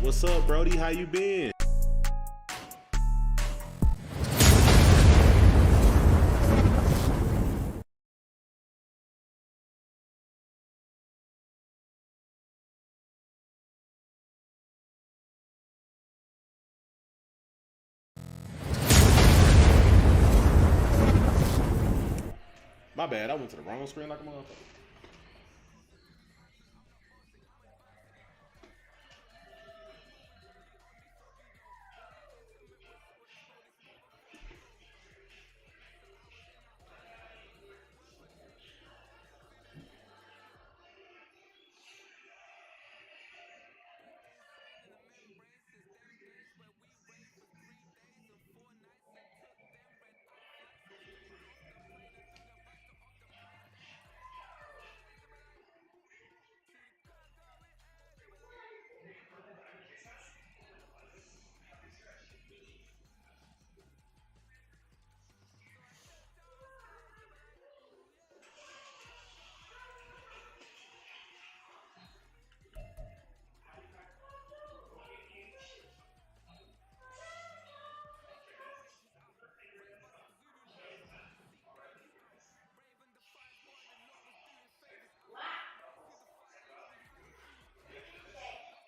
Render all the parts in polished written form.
What's up, Brody? How you been? My bad. I went to the wrong screen like a motherfucker.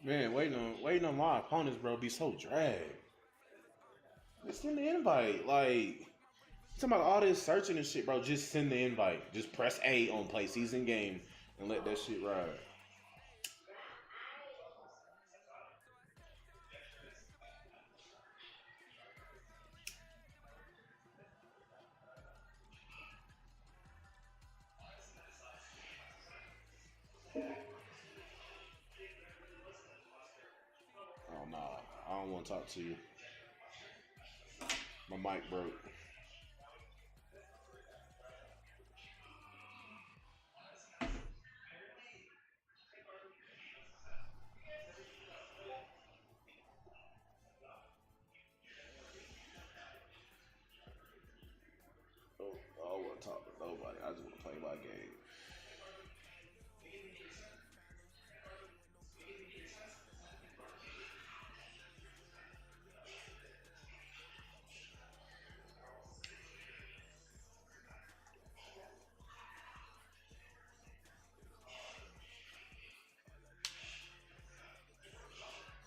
Man, waiting on my opponents, bro, be so drag. Just send the invite. Like, talking about all this searching and shit, bro. Just send the invite. Just press A on play season game and let that shit ride. Oh nah, I don't want to talk to you. My mic broke. Oh, I don't want to talk to nobody. I just want to play my game.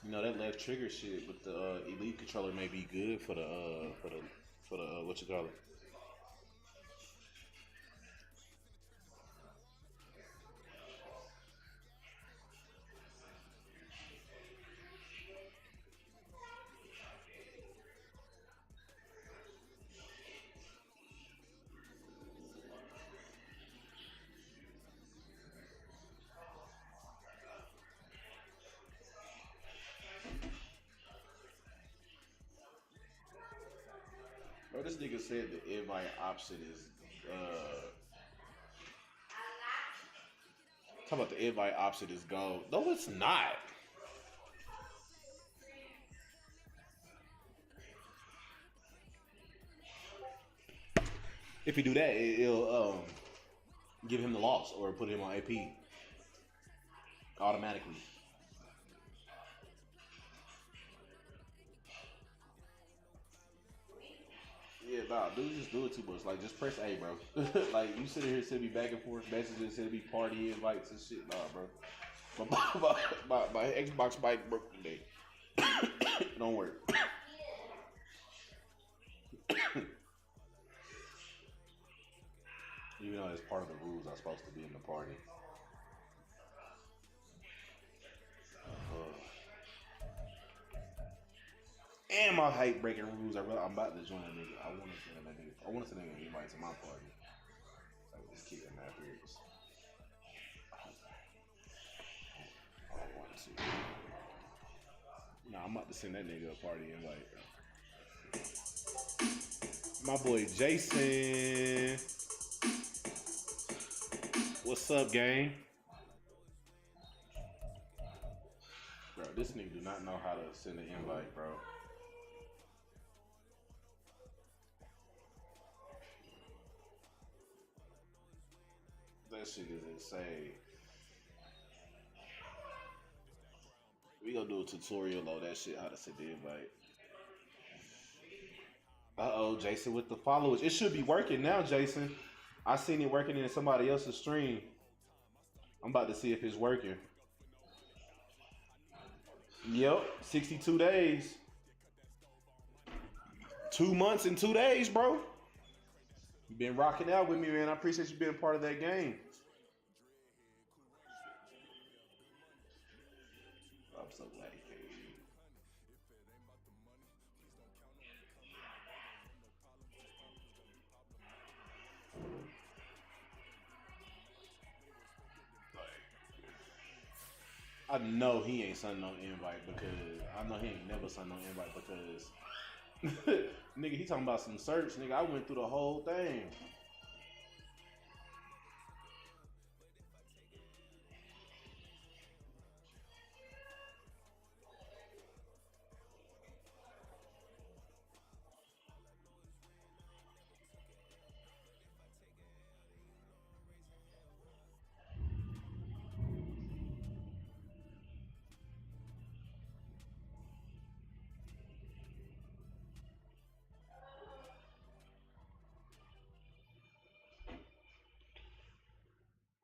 You know that left trigger shit with the elite controller may be good for the what you call it. Bro, this nigga said the invite option is talking about the invite option is gold. No, it's not. If you do that, it'll give him the loss or put him on AP automatically. Yeah, nah, dude, just do it too much. Like, just press A, bro. Like, you sitting here sending me back and forth messages, sending me party invites and shit. Nah, bro. My Xbox mic broke today. Don't work. Even though it's part of the rules, I'm supposed to be in the party. And my hype breaking rules. I'm about to join a nigga. I want to send that nigga. I want to send a nigga invite to my party. Like this kid in that period. I don't want to. Nah, I'm about to send that nigga a party invite. My boy Jason. What's up, gang? Bro, this nigga do not know how to send an invite, bro. That shit is insane. We gonna go do a tutorial on that shit, how to send the invite. Uh-oh, Jason with the followers. It should be working now, Jason. I seen it working in somebody else's stream. I'm about to see if it's working. Yep, 62 days. 2 months and 2 days, bro. You've been rocking out with me, man. I appreciate you being a part of that game. I'm so glad he came. I know he ain't sent no invite because I know he ain't never sent no invite because nigga, he talking about some search, nigga. I went through the whole thing.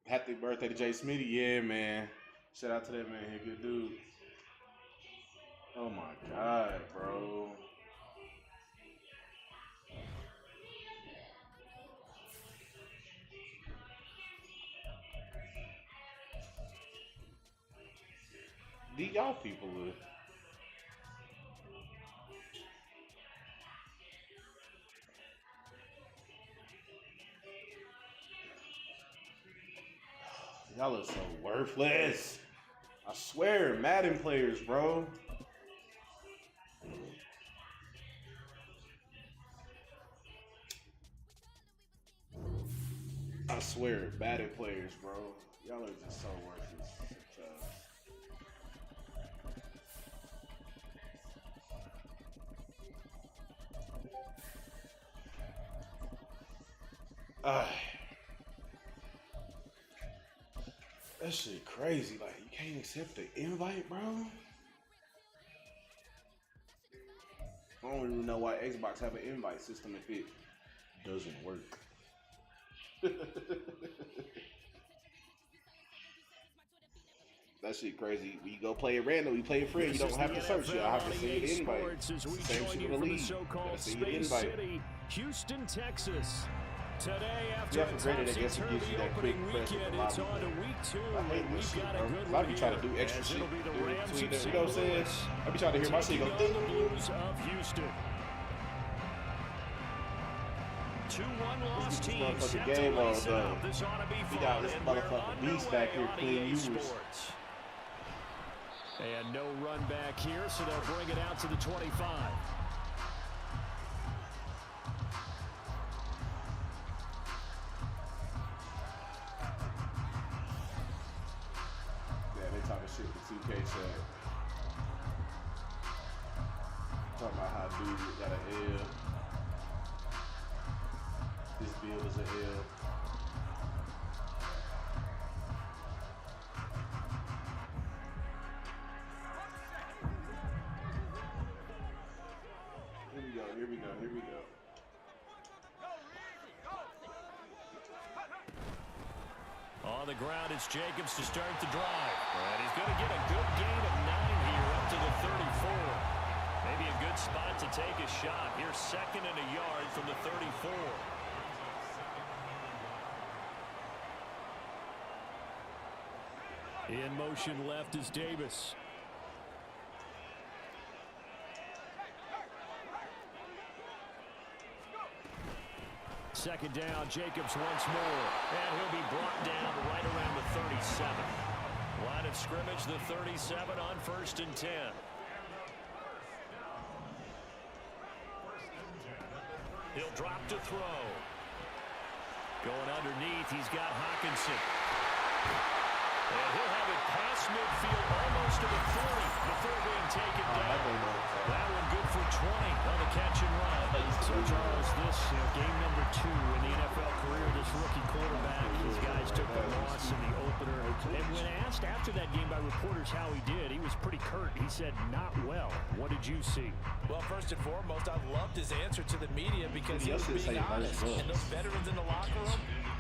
Happy birthday to Jay Smitty. Yeah, man. Shout out to that man. He a good dude. Oh my God, bro. These y'all people are. Y'all are so worthless. I swear, Madden players, bro. I swear, Madden players, bro. Y'all are just so worthless. That shit crazy. Like, you can't accept the invite, bro. I don't even know why Xbox have an invite system if it doesn't work. That shit crazy. When you go play it random, you play it free, you don't have to search it. I have to see the invite. Same shit in the league. You gotta see the invite. Houston, Texas. Today, after I guess it gives you that quick press with the lobby. I hate this shit, bro. A lot of you try to do extra shit between that. You know what I'm saying? I be trying to hear my shit go ding. The Blues of Houston. 2-1 loss team. Motherfucking game all done. We got this motherfucking beast back here, Quin Ewers. And no run back here, so they'll bring it out to the 25. Talking shit with 2K chat. Talking about how dude got an L. This build is an L. Here we go. On the ground, it's Jacobs to start the drive. And he's going to get a good gain of 9 here up to the 34. Maybe a good spot to take a shot. Here's 2nd and a yard from the 34. In motion left is Davis. Second down, Jacobs once more. And he'll be brought down right around the 37. Line of scrimmage, the 37 on 1st and 10. He'll drop to throw. Going underneath, he's got Hawkinson. And he'll have it past midfield, almost to the 40 before being taken down. That one good for 20 on the catch and run. So, Charles, this game number 2 in the NFL career, this rookie quarterback, these guys took the loss in the opener. And when asked after that game by reporters how he did, he was was pretty curt. He said, not well. What did you see? Well, first and foremost, I loved his answer to the media because he was being honest. And those veterans in the locker room,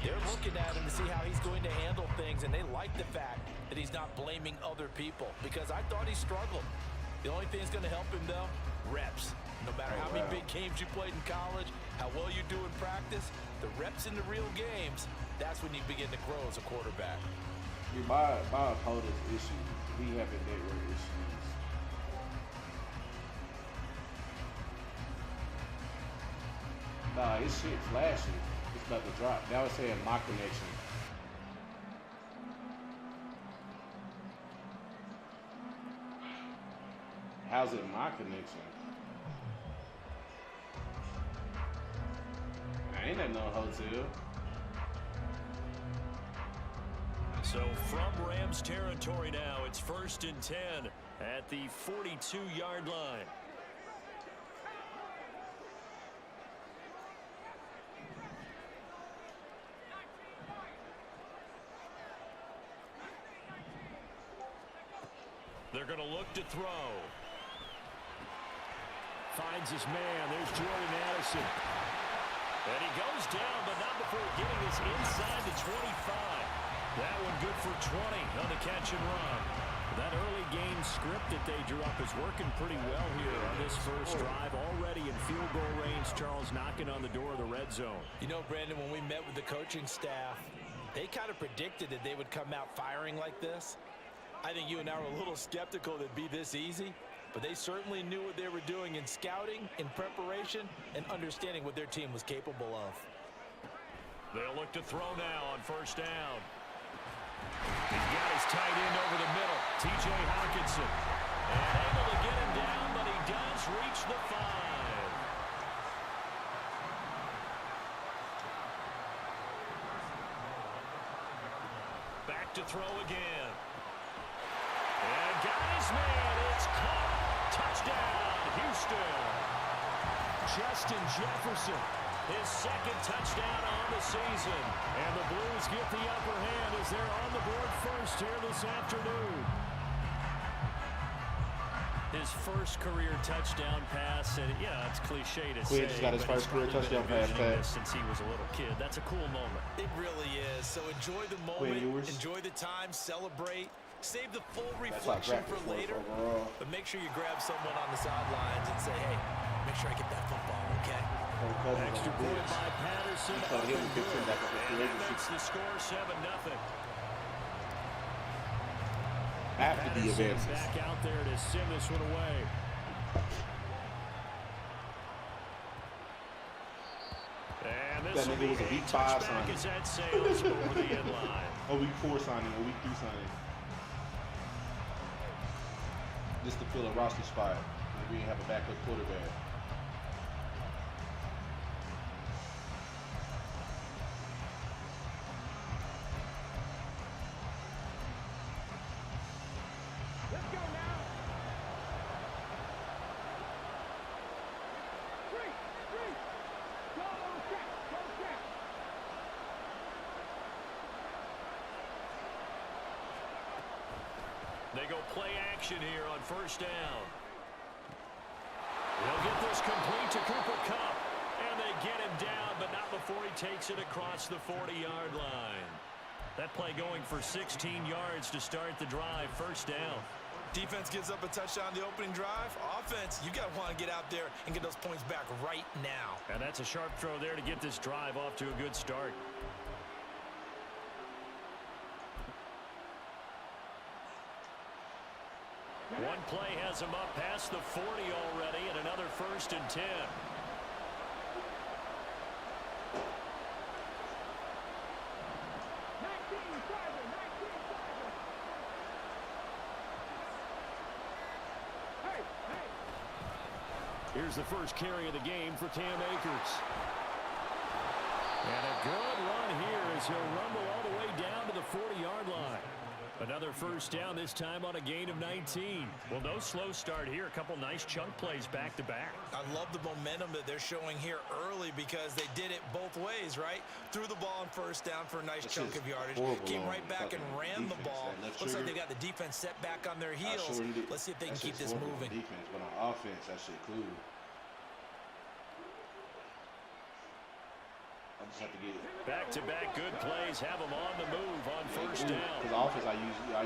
they're looking at him to see how he's going to handle things, and they like the fact that he's not blaming other people, because I thought he struggled. The only thing that's going to help him, though, reps. No matter how many big games you played in college, how well you do in practice, the reps in the real games, that's when you begin to grow as a quarterback. My opponent's issues, we having network issues. Nah, his shit flashing. It's about to drop. Now it's saying my connection. How's it my connection? I ain't at no hotel. So from Rams territory now, it's 1st and 10 at the 42-yard line. They're going to look to throw. Finds his man. There's Jordan Addison. And he goes down, but not before getting his inside to 25. That one good for 20 on the catch and run. That early game script that they drew up is working pretty well here on this first drive. Already in field goal range, Charles knocking on the door of the red zone. You know, Brandon, when we met with the coaching staff, they kind of predicted that they would come out firing like this. I think you and I were a little skeptical that it'd be this easy, but they certainly knew what they were doing in scouting, in preparation, and understanding what their team was capable of. They'll look to throw now on 1st down. He's got his tight end over the middle, T.J. Hawkinson. And able to get him down, but he does reach the 5. Back to throw again. And got his man. It's caught. Touchdown, Houston. Justin Jefferson, his 2nd touchdown on the season. And the Blues get the upper hand as they're on the board first here this afternoon. His first career touchdown pass, and yeah, it's cliche to say, Quin just got his first career touchdown pass since he was a little kid. That's a cool moment. It really is. So enjoy the moment, enjoy the time, celebrate. Save the full reflection for later, but make sure you grab someone on the sidelines and say, hey, make sure I get that football, okay? Extra point by Patterson. And that makes the score 7-0. After the advances. Back out there to send this one away. And this that nigga was a week 5 signing. Is that sails over the end line. A week 4 signing, a week 3 signing. Just to fill a roster spot. We didn't have a backup quarterback. Let's go now. 3. Go track. They go play action here on 1st down. They'll get this complete to Cooper Kupp. And they get him down, but not before he takes it across the 40-yard line. That play going for 16 yards to start the drive. 1st down. Defense gives up a touchdown the opening drive. Offense, you got to want to get out there and get those points back right now. And that's a sharp throw there to get this drive off to a good start. One play has him up past the 40 already, and another 1st and 10. Here's the first carry of the game for Cam Akers. And a good run here as he'll rumble all the way down to the 40-yard line. Another first down, this time on a gain of 19. Well, no slow start here. A couple nice chunk plays back-to-back. I love the momentum that they're showing here early because they did it both ways, right? Threw the ball on first down for a nice chunk of yardage. Came right back and ran the ball. Looks like they got the defense set back on their heels. Let's see if they can keep this moving. Defense, but on offense, that shit cool. I just have to get it. Back-to-back good plays have them on the move on first down. Because offense, I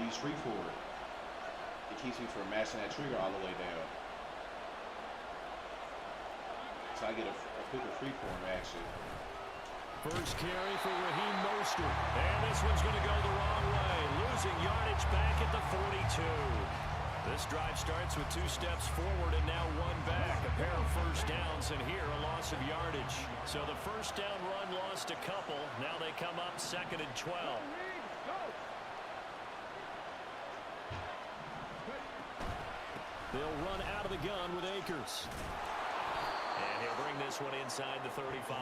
use free forward. It keeps me from mashing that trigger all the way down. So I get a quicker free form action. First carry for Raheem Mostert. And this one's going to go the wrong way. Losing yardage back at the 42. This drive starts with 2 steps forward and now 1 back. A pair of first downs and here a loss of yardage. So the first down run lost a couple. Now they come up 2nd and 12. They'll run out of the gun with Akers. And he'll bring this one inside the 35.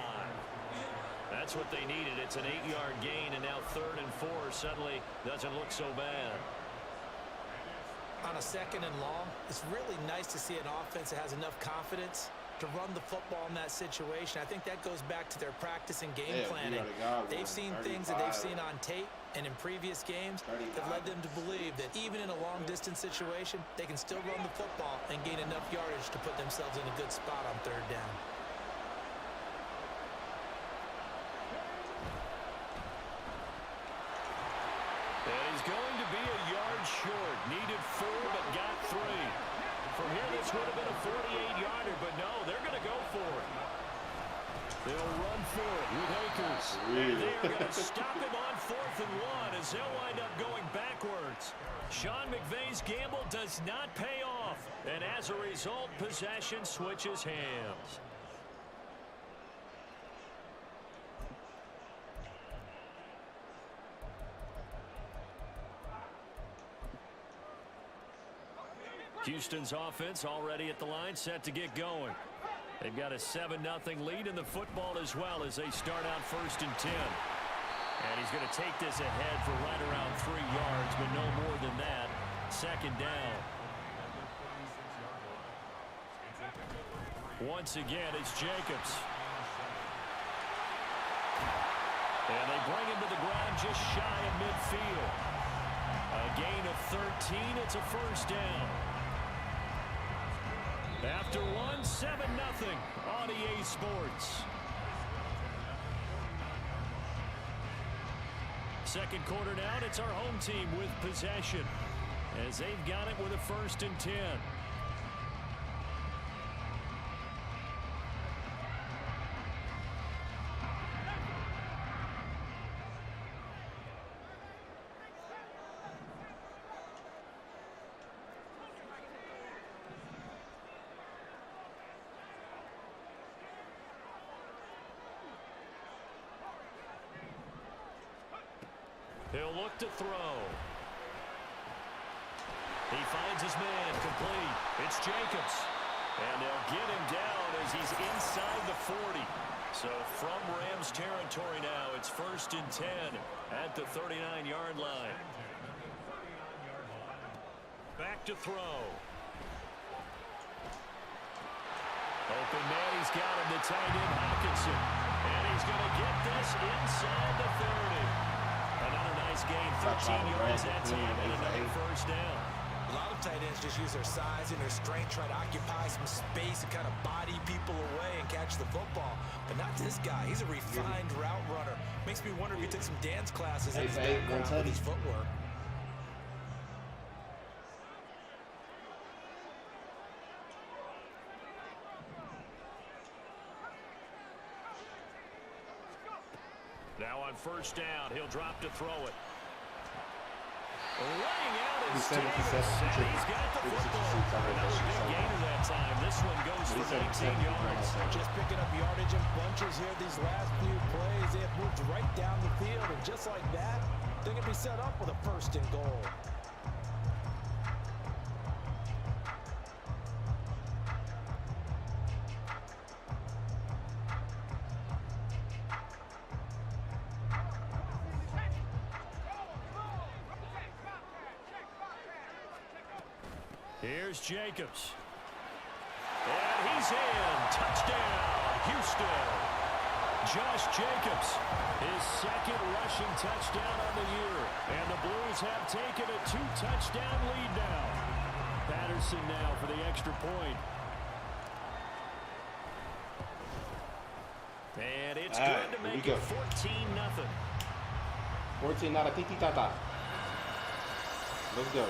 That's what they needed. It's an 8-yard gain, and now 3rd and 4 suddenly doesn't look so bad. On a 2nd and long, it's really nice to see an offense that has enough confidence to run the football in that situation. I think that goes back to their practice and game planning. They've seen things that they've seen on tape and in previous games that led them to believe that even in a long-distance situation, they can still run the football and gain enough yardage to put themselves in a good spot on 3rd down. And he's going to be a yard short. Needed 4, but got 3. From here, this would have been a 48-yarder, but no, they're going to go for it. They'll run for it with Akers. And they are going to stop him on 4th and 1 as they'll wind up going backwards. Sean McVay's gamble does not pay off, and as a result, possession switches hands. Houston's offense already at the line, set to get going. They've got a 7-0 lead in the football as well as they start out 1st and 10. And he's going to take this ahead for right around 3 yards, but no more than that. 2nd down. Once again, it's Jacobs. And they bring him to the ground just shy of midfield. A gain of 13, it's a 1st down. After 1, 7-0 on EA Sports. 2nd quarter now, and it's our home team with possession as they've got it with a 1st and 10. He'll look to throw. He finds his man complete. It's Jacobs. And they'll get him down as he's inside the 40. So from Rams territory now, it's 1st and 10 at the 39-yard line. Back to throw. Open man, he's got him, the tight end Hawkinson. And he's going to get this inside the 30. Another nice gain, 13 yards that time, and another 1st down. A lot of tight ends just use their size and their strength, try to occupy some space and kind of body people away and catch the football. But not this guy. He's a refined route runner. Makes me wonder if he took some dance classes in his background with his footwork. Now on 1st down, he'll drop to throw it. Laying out his tail, and he's got the football. Another big gainer that time. This one goes for 19 yards. Just picking up yardage in bunches here these last few plays. They have moved right down the field, and just like that, they're going to be set up with a 1st and goal. Here's Jacobs. And he's in. Touchdown, Houston. Josh Jacobs, his second rushing touchdown on the year. And the Blues have taken a 2-touchdown lead now. Patterson now for the extra point. And it's good to make it 14-0. 14 nada tiki tata. Let's go.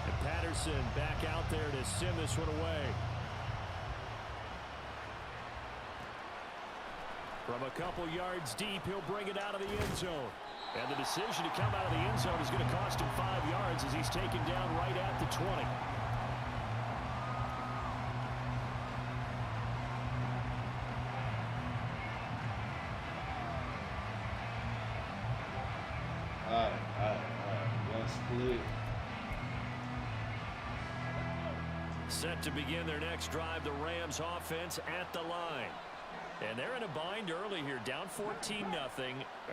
And Patterson back out there to send this one away. From a couple yards deep, he'll bring it out of the end zone. And the decision to come out of the end zone is going to cost him 5 yards as he's taken down right at the 20. All right. One split. Set to begin their next drive, the Rams offense at the line. And they're in a bind early here, down 14-0.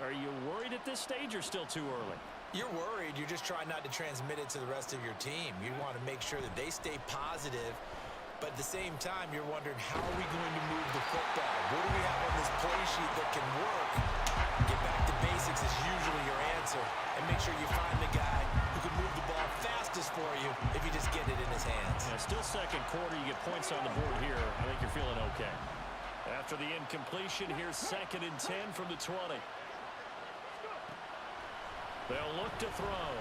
Are you worried at this stage or still too early? You're worried. You're just trying not to transmit it to the rest of your team. You want to make sure that they stay positive, but at the same time, you're wondering, how are we going to move the football? What do we have on this play sheet that can work? Get back to basics is usually your answer, and make sure you find the guy who can move the ball fastest for you if you just get it in his hands. Yeah, still second quarter. You get points on the board here. I think you're feeling okay. After the incompletion, here's 2nd and 10 from the 20. They'll look to throw.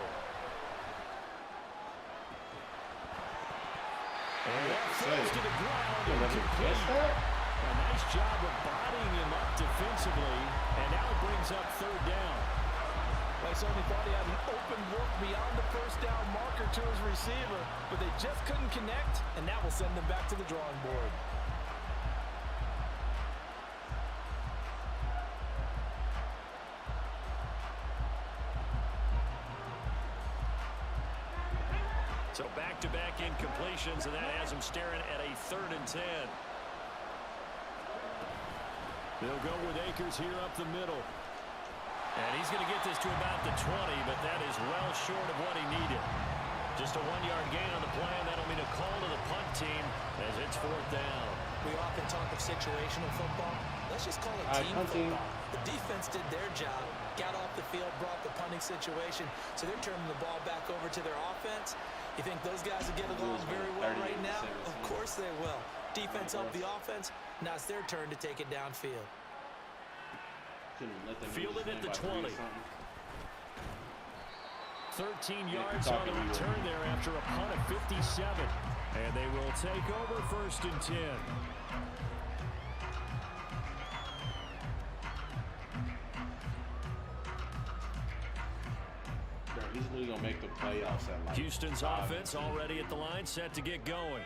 And that falls to the ground. A nice job of bodying him up defensively, and now it brings up 3rd down. I certainly thought he had an open look beyond the first down marker to his receiver, but they just couldn't connect, and that will send them back to the drawing board. So back-to-back incompletions, and that has him staring at a 3rd and 10. They'll go with Akers here up the middle. And he's going to get this to about the 20, but that is well short of what he needed. Just a 1-yard gain on the play, and that'll mean a call to the punt team as it's 4th down. We often talk of situational football. Let's just call it team football. The defense did their job, got off the field, brought the punting situation, so they're turning the ball back over to their offense. You think those guys will get along very well right now? Of course they will. Defense helped the offense. Now it's their turn to take it downfield. Fielded at the 20. 13 yards on the return there after a punt of 57. And they will take over 1st and 10. He's really going to make the playoffs at like Houston's offense already at the line, set to get going.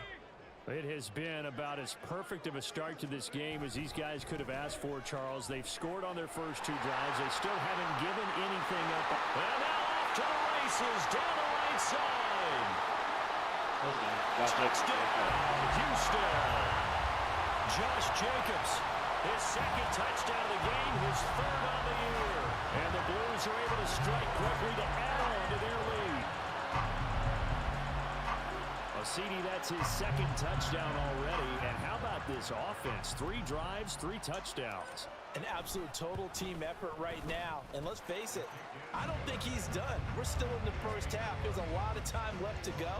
It has been about as perfect of a start to this game as these guys could have asked for, Charles. They've scored on their first 2 drives. They still haven't given anything up. And now off to the races down the right side. Touchdown, Houston. Josh Jacobs, his 2nd touchdown of the game, his 3rd on the year. And the Blues are able to strike quickly to add on to their lead. CD, that's his 2nd touchdown already. And how about this offense? 3 drives, 3 touchdowns. An absolute total team effort right now. And let's face it, I don't think he's done. We're still in the first half. There's a lot of time left to go.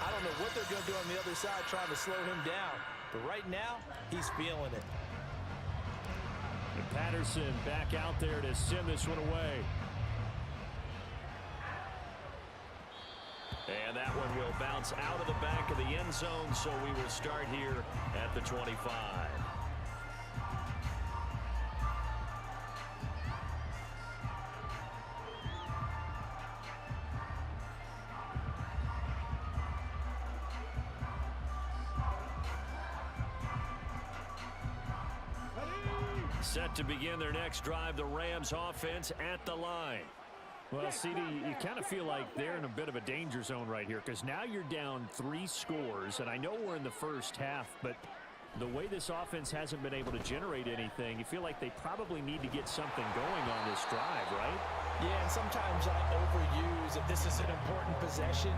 I don't know what they're going to do on the other side trying to slow him down. But right now, he's feeling it. And Patterson back out there to send this one away. And that one will bounce out of the back of the end zone, so we will start here at the 25. Set to begin their next drive, the Rams offense at the line. Well, CD, you kind of feel like they're in a bit of a danger zone right here because now you're down 3 scores, and I know we're in the first half, but The way this offense hasn't been able to generate anything, you feel like they probably need to get something going on this drive, right? Yeah, and sometimes I overuse if this is an important possession.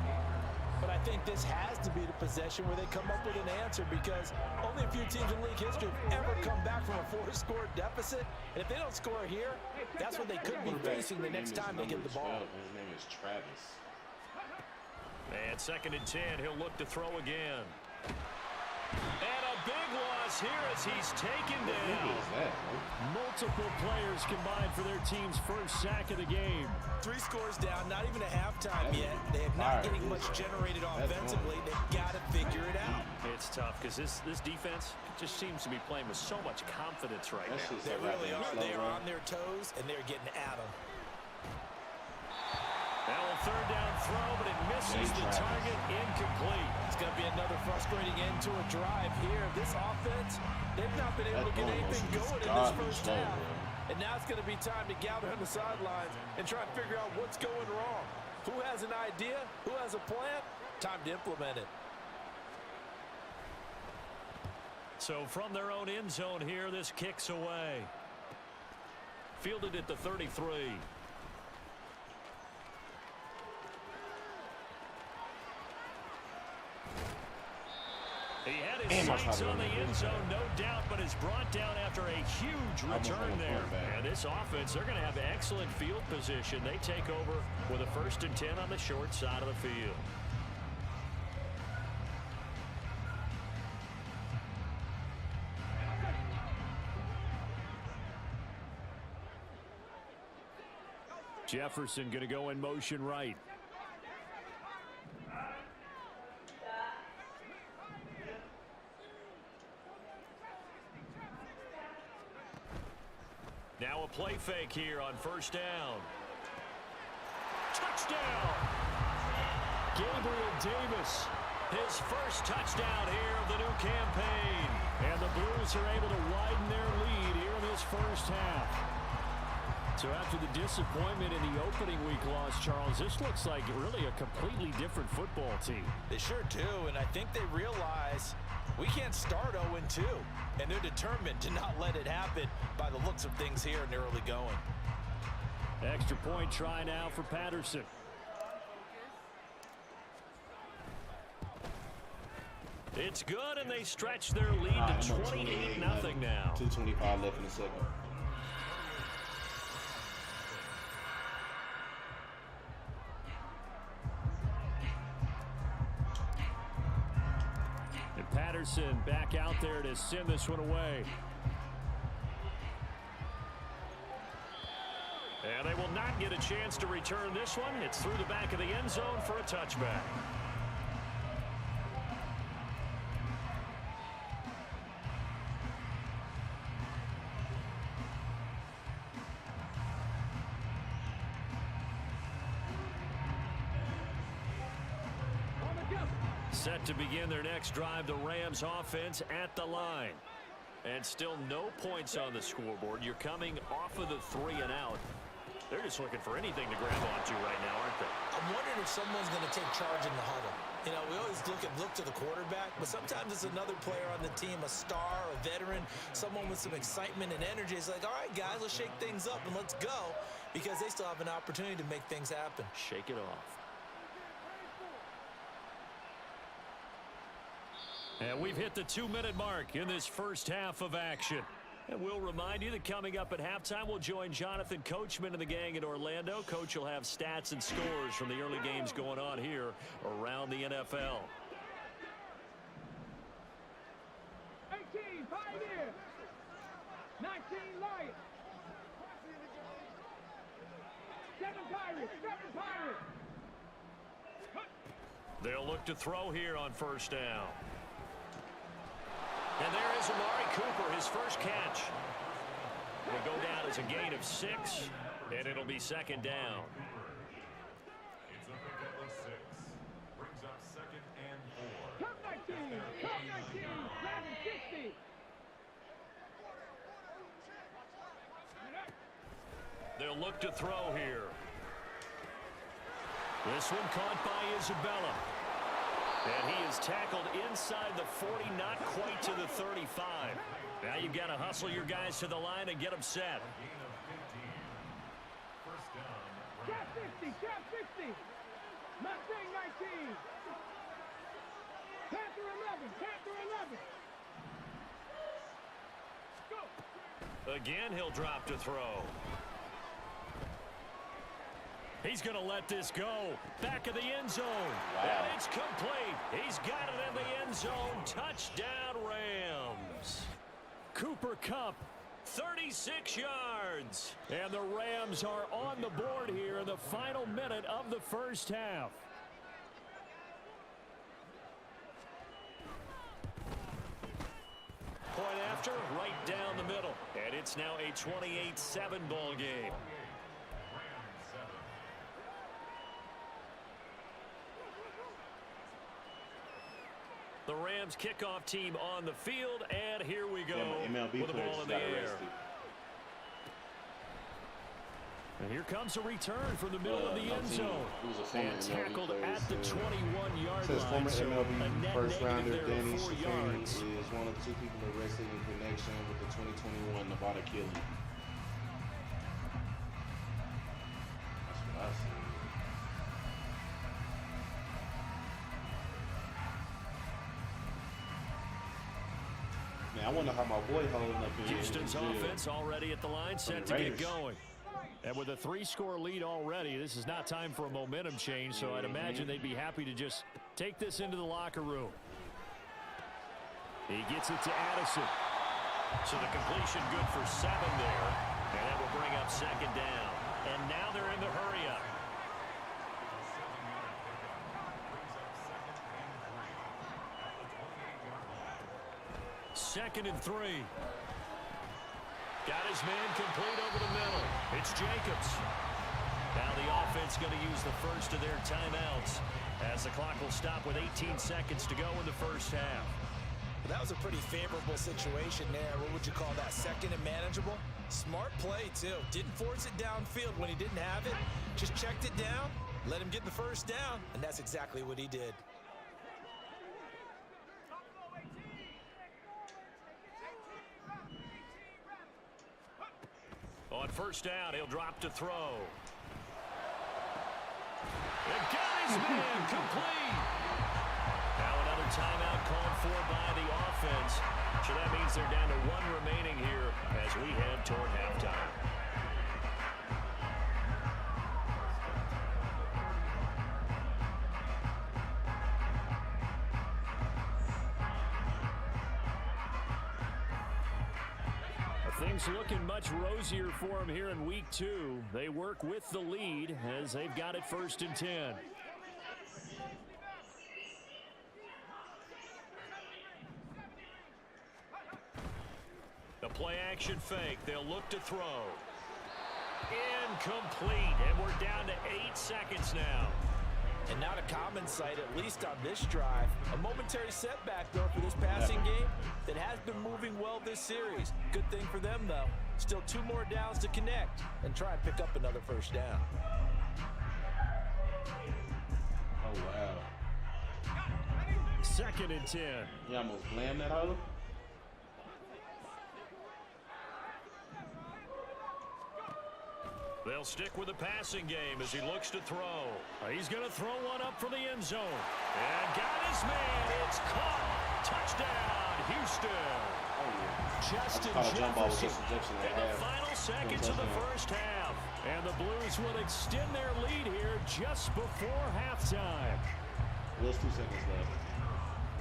But I think this has to be the possession where they come up with an answer, because only a few teams in league history have ever come back from a 4-score deficit. And if they don't score here, that's what they could be facing the next time they get the ball. His name is Travis. And 2nd and 10, he'll look to throw again. And a big loss here as he's taken down. Multiple players combined for their team's first sack of the game. 3 scores down, not even a halftime yet. They have not getting much generated offensively. They've got to figure it out. It's tough because this defense just seems to be playing with so much confidence right now. They really are. They are on their toes, and they're getting at them. Now a 3rd down throw, but it misses the target, incomplete. It's going to be another frustrating end to a drive here. This offense, they've not been able to get anything going in this first half. And now it's going to be time to gather on the sidelines and try and figure out what's going wrong. Who has an idea? Who has a plan? Time to implement it. So from their own end zone here, this kicks away. Fielded at the 33. He had his sights on the end zone, no doubt, but is brought down after a huge return there. And this offense, they're going to have excellent field position. They take over with a 1st and 10 on the short side of the field. Jefferson going to go in motion right. Now a play fake here on 1st down. Touchdown! Gabriel Davis, his first touchdown here of the new campaign. And the Blues are able to widen their lead here in this first half. So after the disappointment in the opening week loss, Charles, this looks like really a completely different football team. They sure do, and I think they realize we can't start 0-2, and they're determined to not let it happen by the looks of things here in the early going. Extra point try now for Patterson. It's good, and they stretch their lead to 28-0 now. 2:25 left in the second. And Patterson back out there to send this one away. And they will not get a chance to return this one. It's through the back of the end zone for a touchback. Set to begin their next drive, the Rams offense at the line. And still no points on the scoreboard. You're coming off of the 3 and out. They're just looking for anything to grab onto right now, aren't they? I'm wondering if someone's going to take charge in the huddle. You know, we always look to the quarterback, but sometimes it's another player on the team, a star, a veteran, someone with some excitement and energy. It's like, all right, guys, let's shake things up and let's go, because they still have an opportunity to make things happen. Shake it off. And we've hit the 2-minute mark in this first half of action. And we'll remind you that coming up at halftime, we'll join Jonathan Coachman and the gang in Orlando. Coach will have stats and scores from the early games going on here around the NFL. 18, Pioneer. 19, Lions. 7 Pirates, 7 Pirates. They'll look to throw here on 1st down. And there is Amari Cooper, his first catch. Will go down as a gain of 6, and it'll be 2nd down. It's a pickup of 6. Brings up 2nd and 4. Come 19, come 19, 11, 60. They'll look to throw here. This one caught by Isabella. And he is tackled inside the 40, not quite to the 35. Now you've got to hustle your guys to the line and get them set. Gain of 15. First down. Trap 50, trap 50. Mustang 19. Panther 11, Panther 11. Go. Again, he'll drop to throw. He's going to let this go. Back of the end zone. Wow. And it's complete. He's got it in the end zone. Touchdown, Rams. Cooper Kupp, 36 yards. And the Rams are on the board here in the final minute of the first half. Point after, right down the middle. And it's now a 28-7 ball game. The Rams kickoff team on the field, and here we go MLB with the ball in the air. And here comes a return from the middle of the end zone. And tackled at the 21-yard line. Former So MLB first rounder Danny $4 Shafini yards. is one of the 2 people arrested in connection with the 2021 Nevada killing. That's what I see. Man, I wonder how my boy holding up in Houston's offense already at the line, set to get going. And with a 3-score lead already, this is not time for a momentum change, so I'd imagine they'd be happy to just take this into the locker room. He gets it to Addison. So the completion good for 7 there. And that will bring up second down. And now they're in the hurry-up. Second and 3. Got his man complete over the middle. It's Jacobs. Now the offense going to use the first of their timeouts as the clock will stop with 18 seconds to go in the first half. That was a pretty favorable situation there. What would you call that? Second and manageable? Smart play, too. Didn't force it downfield when he didn't have it. Just checked it down, let him get the first down, and that's exactly what he did. On first down, he'll drop to throw. And got his man complete. Now another timeout called for by the offense. So that means they're down to 1 remaining here as we head toward halftime. Things looking much rosier for them here in week 2. They work with the lead as they've got it 1st and 10. The play action fake. They'll look to throw. Incomplete. And we're down to 8 seconds now. And not a common sight, at least on this drive. A momentary setback, though, for this passing game that has been moving well this series. Good thing for them, though. Still 2 more downs to connect and try and pick up another first down. Oh, wow. 2nd and 10. You almost slammed that hollow? They'll stick with the passing game as he looks to throw. He's going to throw one up for the end zone. And got his man. It's caught. Touchdown, Houston. Justin Jefferson in the final seconds of the first half. And the Blues will extend their lead here just before halftime. There's 2 seconds left.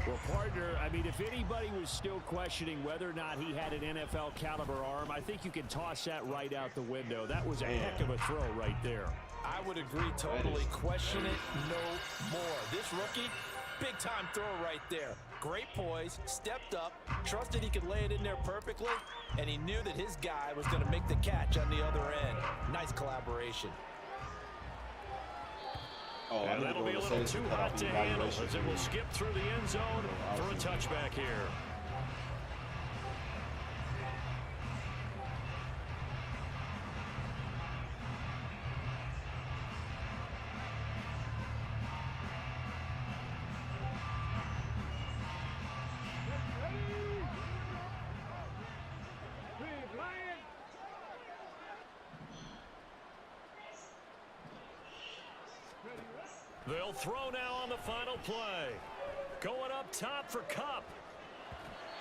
Well, partner, I mean, if anybody was still questioning whether or not he had an NFL caliber arm, I think you can toss that right out the window. That was a heck of a throw right there. I would agree totally. Question it no more. This rookie, big-time throw right there. Great poise, stepped up, trusted he could lay it in there perfectly, and he knew that his guy was going to make the catch on the other end. Nice collaboration. Oh, and that'll be a little too hot to handle as it will skip through the end zone for a touchback here. They'll throw now on the final play. Going up top for Cup.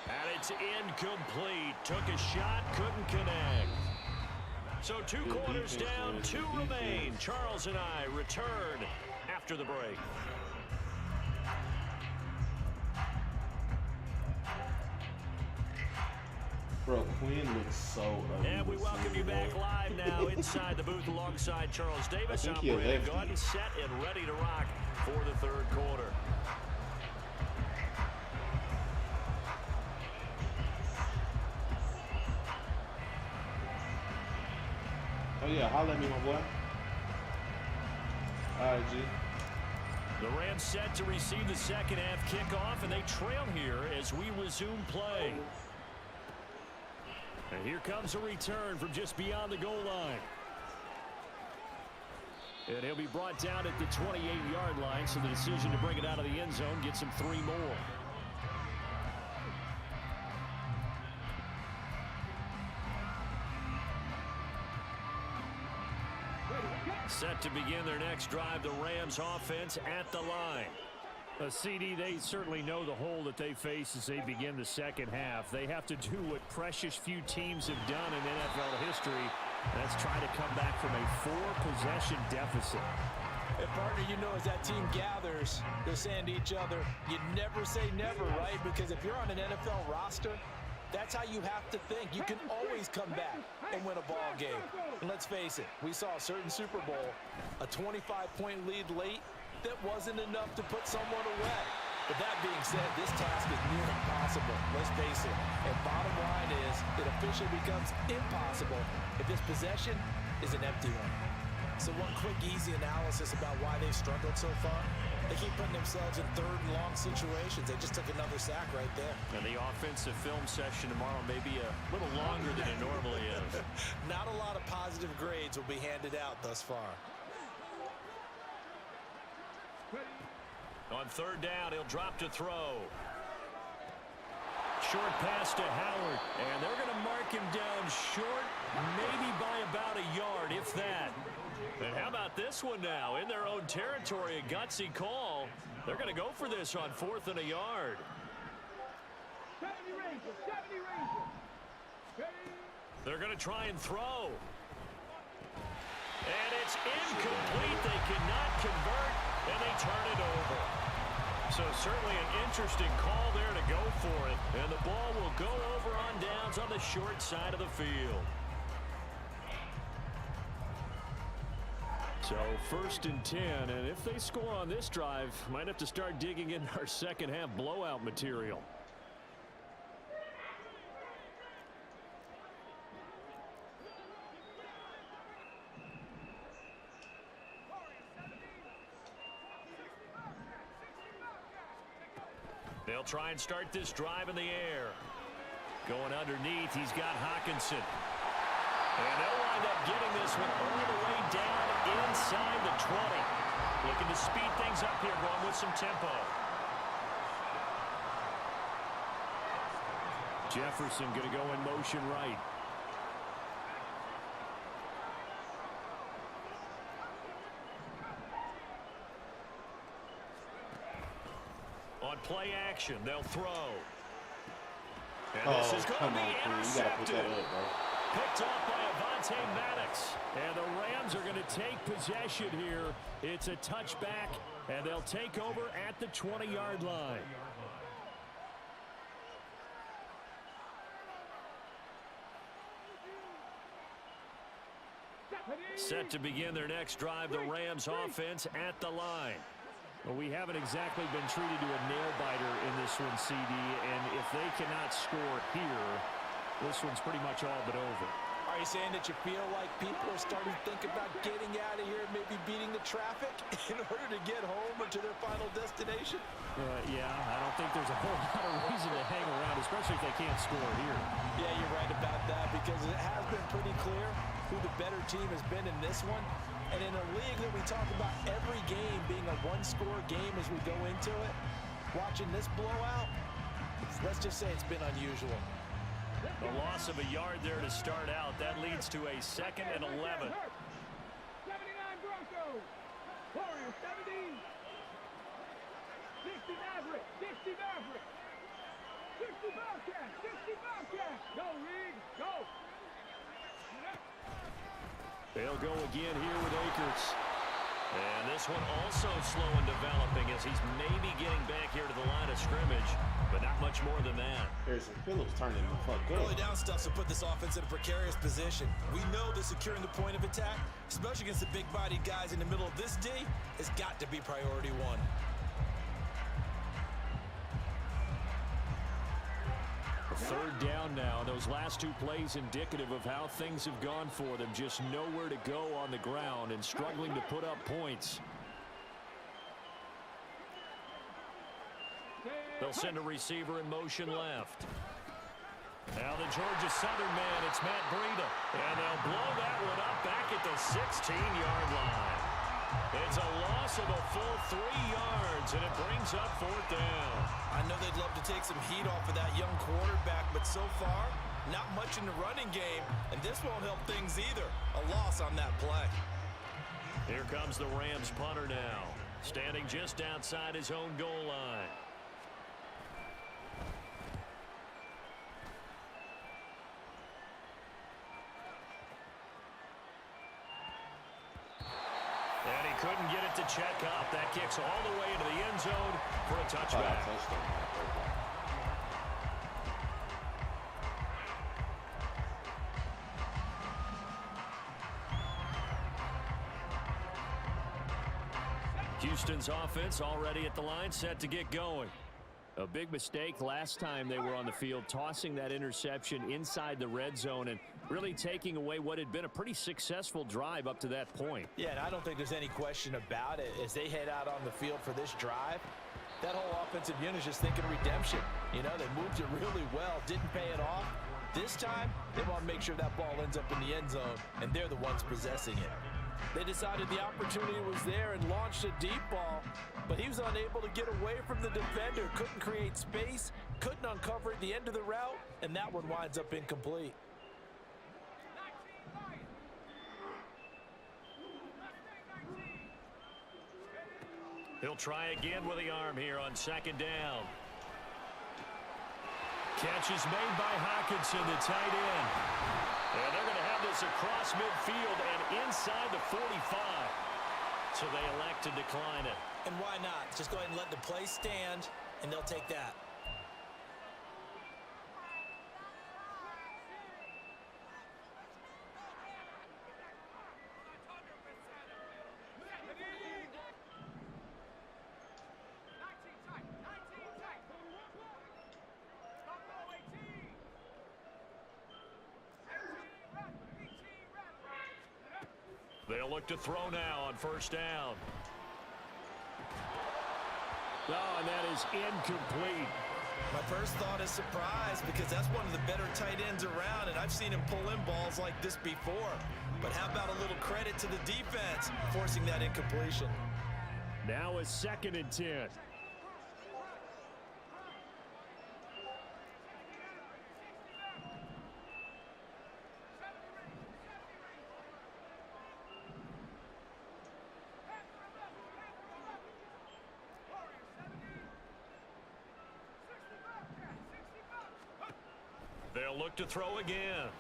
And it's incomplete. Took a shot, couldn't connect. So 2 quarters down, 2 remain. Charles and I return after the break. Bro, Quin looks so ugly. And we welcome you back live now inside the booth alongside Charles Davis. I'm Brandon Gaudin, set and ready to rock for the 3rd quarter. Oh yeah, holla at me, my boy. All right, G. The Rams set to receive the second half kickoff, and they trail here as we resume play. And here comes a return from just beyond the goal line. And he'll be brought down at the 28-yard line, so the decision to bring it out of the end zone gets him 3 more. Set to begin their next drive, the Rams offense at the line. CD, they certainly know the hole that they face as they begin the second half. They have to do what precious few teams have done in NFL history. That's try to come back from a 4-possession deficit. And partner, you know, as that team gathers, they're saying to each other, you never say never, right? Because if you're on an NFL roster, that's how you have to think. You can always come back and win a ball game. And let's face it, we saw a certain Super Bowl, a 25-point lead late, that wasn't enough to put someone away. But that being said, this task is near impossible. Let's face it. And bottom line is, it officially becomes impossible if this possession is an empty one. So one quick, easy analysis about why they've struggled so far. They keep putting themselves in 3rd and long situations. They just took another sack right there. And the offensive film session tomorrow may be a little longer than it normally is. Not a lot of positive grades will be handed out thus far. On 3rd down, he'll drop to throw. Short pass to Howard, and they're going to mark him down short, maybe by about a yard, if that. And how about this one now? In their own territory, a gutsy call. They're going to go for this on 4th and a yard. 70 Rangers, 70 Rangers. They're going to try and throw. And it's incomplete. They cannot convert, and they turn it over. So certainly an interesting call there to go for it. And the ball will go over on downs on the short side of the field. So 1st and 10, and if they score on this drive, might have to start digging in our second half blowout material. They'll try and start this drive in the air. Going underneath, he's got Hawkinson. And they'll wind up getting this one all the way down inside the 20. Looking to speed things up here, going with some tempo. Jefferson going to go in motion right. On play action, they'll throw. And this is going to be intercepted. Picked off by Avonte Maddox. And the Rams are going to take possession here. It's a touchback, and they'll take over at the 20-yard line. Set to begin their next drive, the Rams offense at the line. Well, we haven't exactly been treated to a nail-biter in this one, CD, and if they cannot score here, this one's pretty much all but over. Are you saying that you feel like people are starting to think about getting out of here and maybe beating the traffic in order to get home or to their final destination? Yeah, I don't think there's a whole lot of reason to hang around, especially if they can't score here. Yeah, you're right about that, because it has been pretty clear who the better team has been in this one. And in a league that we talk about every game being a one-score game as we go into it, watching this blowout, let's just say it's been unusual. A loss of a yard there to start out. That leads to a 2nd and 11. 79 Broncos. Warriors 70, 60 Maverick. 60 Maverick. 60 Bobcat. 60 Bobcat. Go, Reed. Go. They'll go again here with Akers. And this one also slow in developing as he's maybe getting back here to the line of scrimmage, but not much more than that. Harrison Phillips turning the fuck up. Early down stuff to put this offense in a precarious position. We know that securing the point of attack, especially against the big-bodied guys in the middle of this D, has got to be priority one. Third down now. Those last two plays indicative of how things have gone for them. Just nowhere to go on the ground and struggling to put up points. They'll send a receiver in motion left. Now the Georgia Southern man, it's Matt Breida. And they'll blow that one up back at the 16-yard line. It's a loss of a full 3 yards, and it brings up fourth down. I know they'd love to take some heat off of that young quarterback, but so far, not much in the running game, and this won't help things either. A loss on that play. Here comes the Rams punter now, standing just outside his own goal line. And he couldn't get it to check up. That kicks all the way into the end zone for a touchback. Houston's offense already at the line, set to get going. A big mistake last time they were on the field, tossing that interception inside the red zone and really taking away what had been a pretty successful drive up to that point. Yeah, and I don't think there's any question about it. As they head out on the field for this drive, that whole offensive unit is just thinking redemption. You know, they moved it really well, didn't pay it off. This time, they want to make sure that ball ends up in the end zone, and they're the ones possessing it. They decided the opportunity was there and launched a deep ball, but he was unable to get away from the defender, couldn't create space, couldn't uncover at the end of the route, and that one winds up incomplete. He'll try again with the arm here on second down. Catch is made by Hockenson, the tight end. And they're going to have this across midfield and inside the 45. So they elect to decline it. And why not? Just go ahead and let the play stand, and they'll take that. They'll look to throw now on first down. Oh, and that is incomplete. My first thought is surprise because that's one of the better tight ends around, and I've seen him pull in balls like this before. But how about a little credit to the defense forcing that incompletion? Now a 2nd and 10. They'll look to throw again.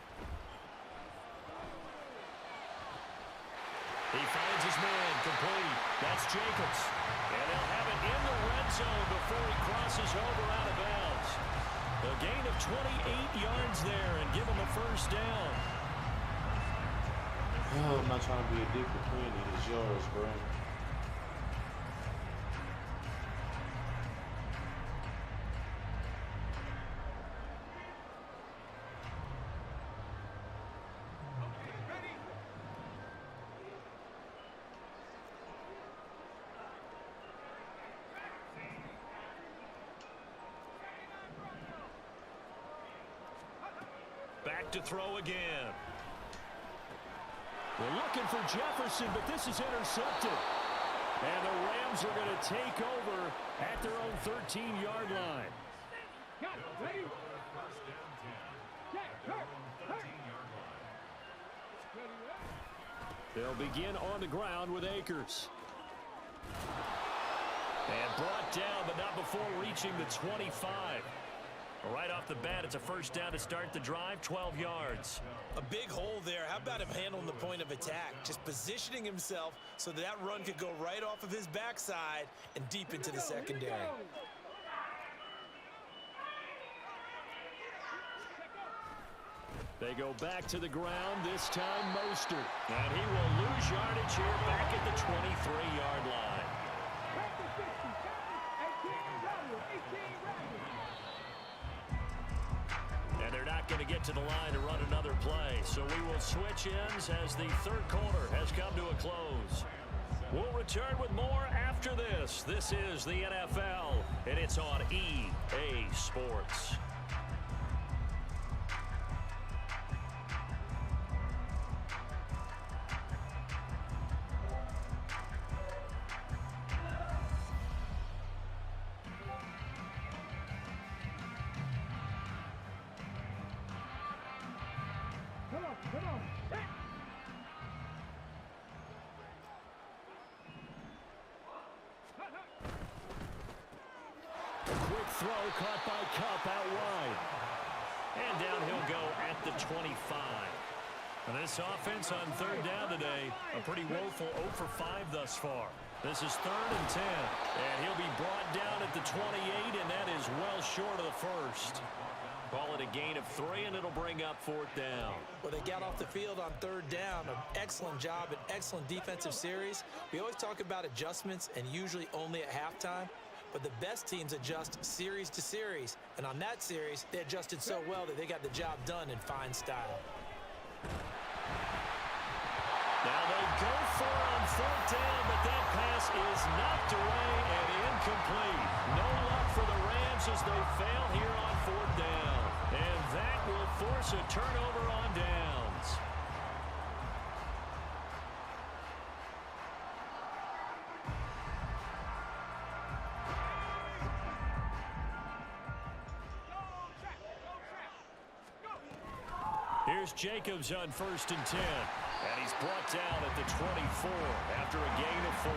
He finds his man, complete. That's Jacobs. And they'll have it in the red zone before he crosses over out of bounds. A gain of 28 yards there and give him a first down. Oh, I'm not trying to be a dick for Quin. It is yours, bro. Back to throw again. We're looking for Jefferson, but this is intercepted. And the Rams are going to take over at their own 13-yard line. Got it, ready? They'll begin on the ground with Akers. And brought down, but not before reaching the 25. Right off the bat, it's a first down to start the drive, 12 yards. A big hole there. How about him handling the point of attack? Just positioning himself so that run could go right off of his backside and deep into the secondary. They go back to the ground, this time Mostert. And he will lose yardage here back at the 23-yard line. And they're not going to get to the line to run another play. So we will switch ends as the third quarter has come to a close. We'll return with more after this. This is the NFL, and it's on EA Sports. Throw caught by Cup out wide. And down he'll go at the 25. And this offense on third down today, a pretty woeful 0 for 5 thus far. This is 3rd and 10. And he'll be brought down at the 28, and that is well short of the first. Call it a gain of 3, and it'll bring up 4th down. Well, they got off the field on 3rd down. An excellent job, an excellent defensive series. We always talk about adjustments, and usually only at halftime. But the best teams adjust series to series. And on that series, they adjusted so well that they got the job done in fine style. Now they go for it on 4th down, but that pass is knocked away and incomplete. No luck for the Rams as they fail here on 4th down. And that will force a turnover on downs. Here's Jacobs on 1st and 10. And he's brought down at the 24 after a gain of 4.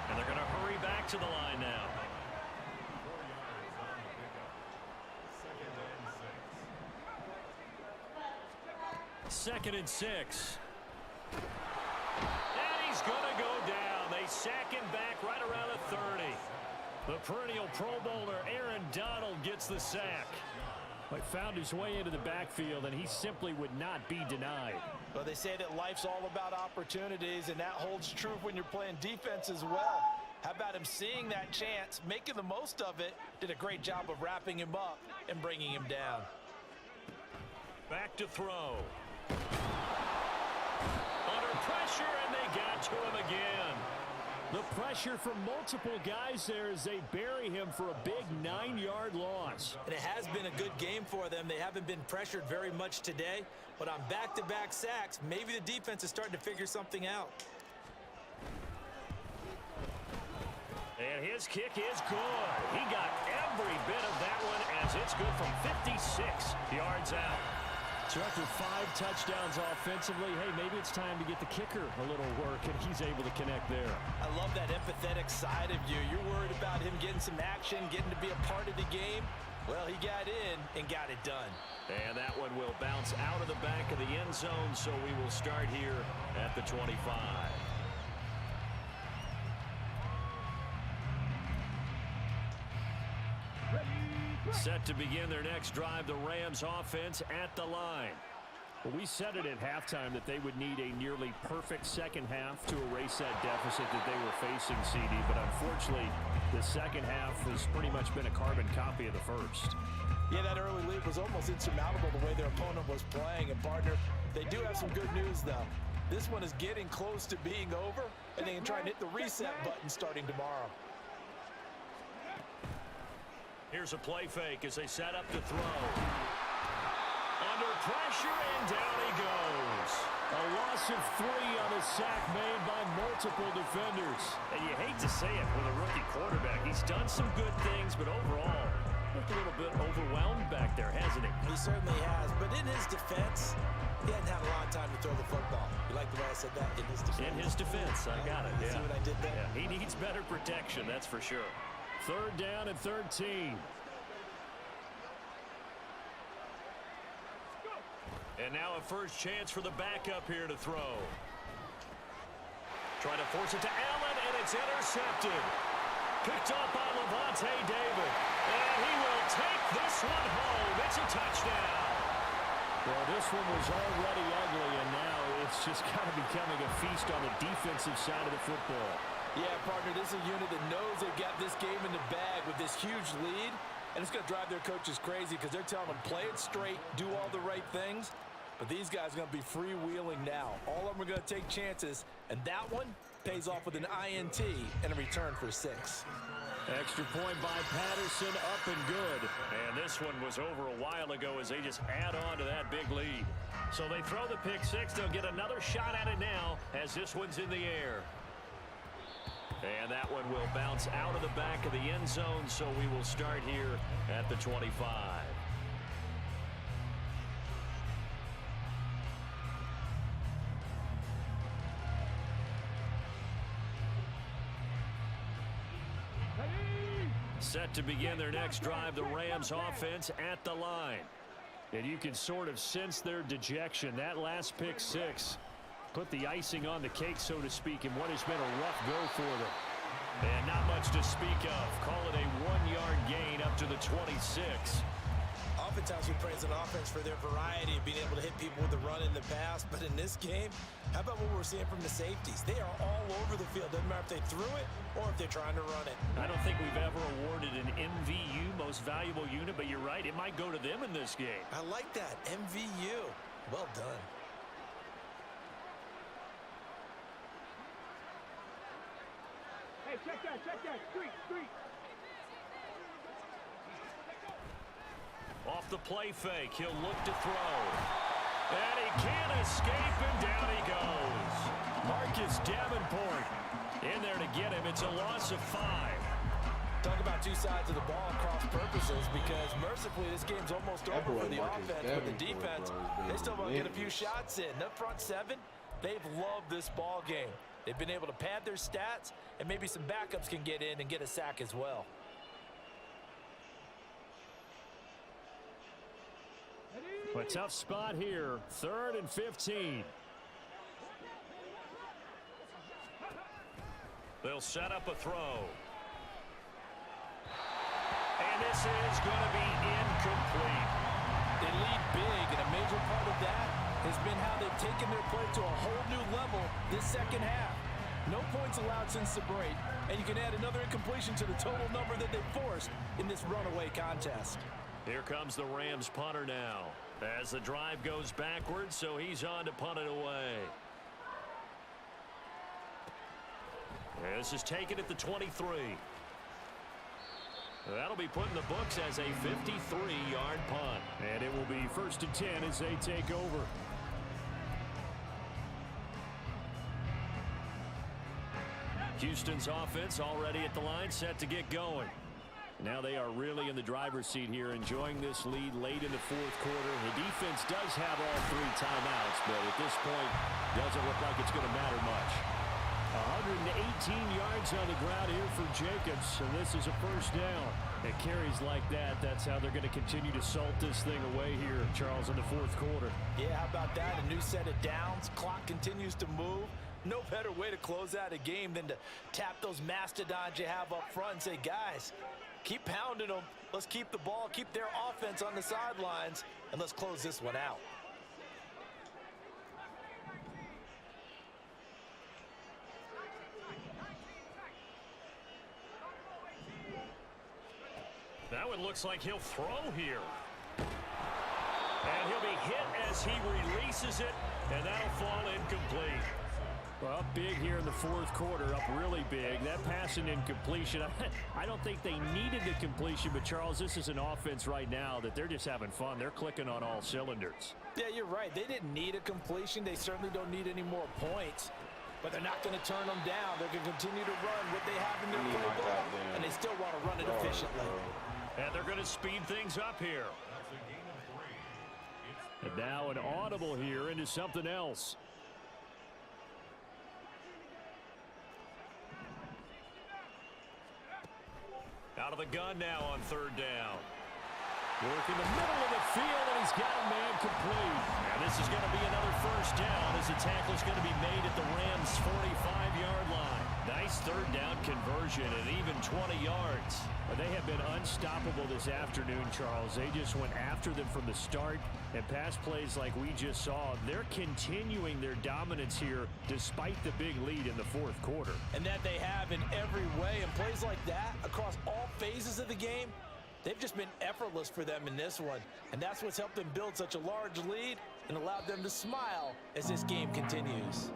And they're going to hurry back to the line now. 2nd and 6. And he's going to go down. They sack him back right around the 30. The perennial Pro Bowler Aaron Donald gets the sack. He found his way into the backfield, and he simply would not be denied. Well, they say that life's all about opportunities, and that holds true when you're playing defense as well. How about him seeing that chance, making the most of it, did a great job of wrapping him up and bringing him down. Back to throw. Under pressure, and they got to him again. The pressure from multiple guys there as they bury him for a big 9-yard loss. And it has been a good game for them. They haven't been pressured very much today, but on back-to-back sacks, maybe the defense is starting to figure something out. And his kick is good. He got every bit of that one as it's good from 56 yards out. So after 5 touchdowns offensively, hey, maybe it's time to get the kicker a little work, and he's able to connect there. I love that empathetic side of you. You're worried about him getting some action, getting to be a part of the game. Well, he got in and got it done. And that one will bounce out of the back of the end zone, so we will start here at the 25. Set to begin their next drive, the Rams offense at the line. Well, we said it at halftime that they would need a nearly perfect second half to erase that deficit that they were facing, CD. But unfortunately, the second half has pretty much been a carbon copy of the first. Yeah, that early lead was almost insurmountable the way their opponent was playing. And, partner, they do have some good news, though. This one is getting close to being over, and they can try and hit the reset button starting tomorrow. Here's a play fake as they set up to throw. Under pressure, and down he goes. A loss of 3 on a sack made by multiple defenders. And you hate to say it with a rookie quarterback. He's done some good things, but overall, Looked a little bit overwhelmed back there, hasn't he? He certainly has, but in his defense, he hadn't had a lot of time to throw the football. You like the way I said that? In his defense. In his defense, I got it. See what I did there? Yeah, he needs better protection, that's for sure. 3rd down and 13. And now a first chance for the backup here to throw. Trying to force it to Allen, and it's intercepted. Picked off by Levante David. And he will take this one home. It's a touchdown. Well, this one was already ugly, and now it's just kind of becoming a feast on the defensive side of the football. Yeah, partner, this is a unit that knows they've got this game in the bag with this huge lead, and it's going to drive their coaches crazy because they're telling them, play it straight, do all the right things. But these guys are going to be freewheeling now. All of them are going to take chances, and that one pays off with an INT and a return for 6. Extra point by Patterson, up and good. And this one was over a while ago as they just add on to that big lead. So they throw the pick 6. They'll get another shot at it now as this one's in the air. And that one will bounce out of the back of the end zone, so we will start here at the 25. Set to begin their next drive, the Rams offense at the line. And you can sort of sense their dejection. That last pick 6 put the icing on the cake, so to speak, in what has been a rough go for them. And not much to speak of. Call it a 1-yard gain up to the 26. Oftentimes we praise an offense for their variety of being able to hit people with the run in the pass. But in this game, how about what we're seeing from the safeties? They are all over the field. Doesn't matter if they threw it or if they're trying to run it. I don't think we've ever awarded an MVU, most valuable unit, but you're right. It might go to them in this game. I like that. MVU. Well done. Hey, check that. Street. Off the play fake, he'll look to throw. And he can't escape, and down he goes. Marcus Davenport in there to get him. It's a loss of 5. Talk about two sides of the ball and cross purposes, because mercifully this game's almost over for the offense, but the defense, they still want to get a few shots in. Up front 7, they've loved this ball game. They've been able to pad their stats, and maybe some backups can get in and get a sack as well. A tough spot here. 3rd and 15. They'll set up a throw. And this is going to be incomplete. They lead big, and a major part of that has been how they've taken their play to a whole new level this second half. No points allowed since the break, and you can add another incompletion to the total number that they forced in this runaway contest. Here comes the Rams punter now as the drive goes backwards, so he's on to punt it away. This is taken at the 23. That'll be put in the books as a 53-yard punt. And it will be 1st and 10 as they take over. Houston's offense already at the line, set to get going. Now they are really in the driver's seat here, enjoying this lead late in the 4th quarter. The defense does have all 3 timeouts, but at this point, doesn't look like it's going to matter much. 118 yards on the ground here for Jacobs, and this is a 1st down. It carries like that. That's how they're going to continue to salt this thing away here, Charles, in the 4th quarter. Yeah, how about that? A new set of downs. Clock continues to move. No better way to close out a game than to tap those mastodons you have up front and say, guys, keep pounding them. Let's keep the ball, keep their offense on the sidelines, and let's close this one out. That one looks like he'll throw here. And he'll be hit as he releases it, and that'll fall incomplete. Well, up big here in the 4th quarter, up really big. That pass and incompletion, I don't think they needed the completion, but Charles, this is an offense right now that they're just having fun. They're clicking on all cylinders. Yeah, you're right. They didn't need a completion. They certainly don't need any more points, but they're not going to turn them down. They're going to continue to run what they have in their playbook, and they still want to run it efficiently. And they're going to speed things up here. That's a gain of 3. And now an audible here into something else. Out of the gun now on 3rd down. Work in the middle of the field, and he's got a man complete. And this is going to be another 1st down as the tackle is going to be made at the Rams' 45-yard line. Nice 3rd down conversion and even 20 yards. But they have been unstoppable this afternoon, Charles. They just went after them from the start, and pass plays like we just saw, they're continuing their dominance here despite the big lead in the 4th quarter. And that they have in every way. And plays like that across all phases of the game, they've just been effortless for them in this one. And that's what's helped them build such a large lead and allowed them to smile as this game continues.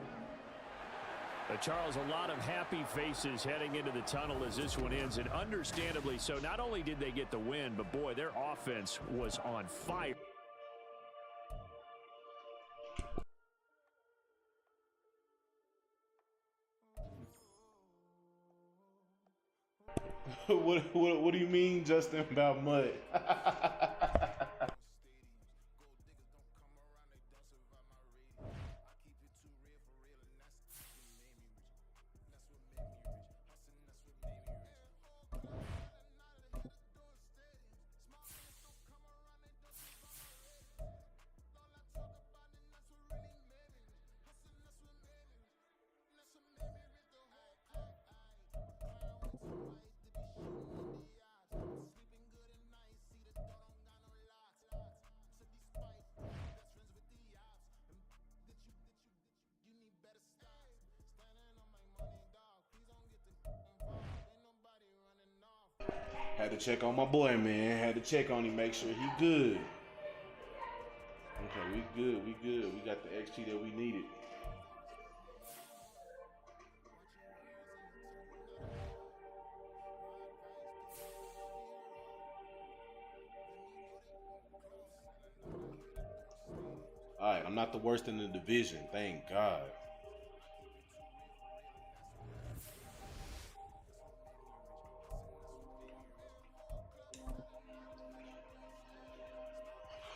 Charles, a lot of happy faces heading into the tunnel as this one ends, and understandably so. Not only did they get the win, but boy, their offense was on fire. What do you mean, Justin, about mud? Had to check on my boy, man. Had to check on him, make sure he good. Okay, we good, we good. We got the XP that we needed. Alright, I'm not the worst in the division, thank God.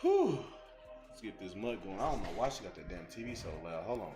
Whew. Let's get this mud going. I don't know why she got that damn TV so loud. Hold on.